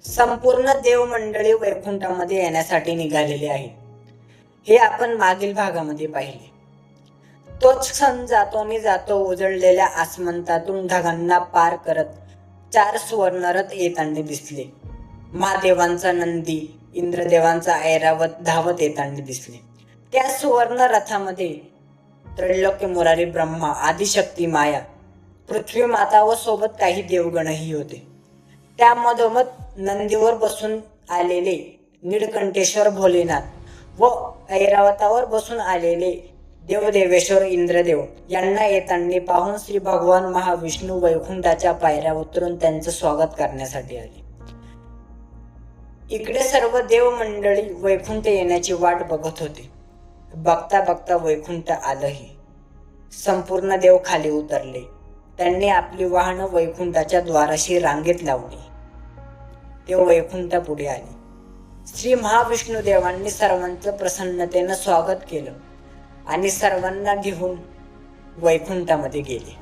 संपूर्ण देवमंडळी वैकुंठामध्ये येण्यासाठी निघालेले आहे. हे आपण मागील भागामध्ये पाहिले. तोच क्षण जातो जातो उजळलेल्या आसमंतातून ढगांना पार करत 4 सुवर्णरथ येताना दिसले. महादेवांचा नंदी, इंद्रदेवांचा ऐरावत धावत येताना दिसले. त्या सुवर्ण रथामध्ये त्रैलोक्य मुरारी ब्रह्मा, आदिशक्ती माया, पृथ्वी माता व सोबत काही देवगणही होते. त्या मधोमध नंदीवर बसून आलेले नीळकंठेश्वर भोलेनाथ व ऐरावतावर बसून आलेले देवदेवेश्वर इंद्रदेव यांना येताना पाहून श्री भगवान महाविष्णू वैकुंठाच्या पायऱ्या उतरून त्यांचं स्वागत करण्यासाठी आले. इकडे सर्व देवमंडळी वैकुंठ येण्याची वाट बघत होते. बघता बघता वैकुंठ आलंही. संपूर्ण देव खाली उतरले. त्यांनी आपली वाहनं वैकुंठाच्या द्वाराशी रांगेत लावली. ते वैकुंठ पुढे आले. श्री महाविष्णू देवांनी सर्वांचं प्रसन्नतेनं स्वागत केलं आणि सर्वांना घेऊन वैकुंठामध्ये गेले.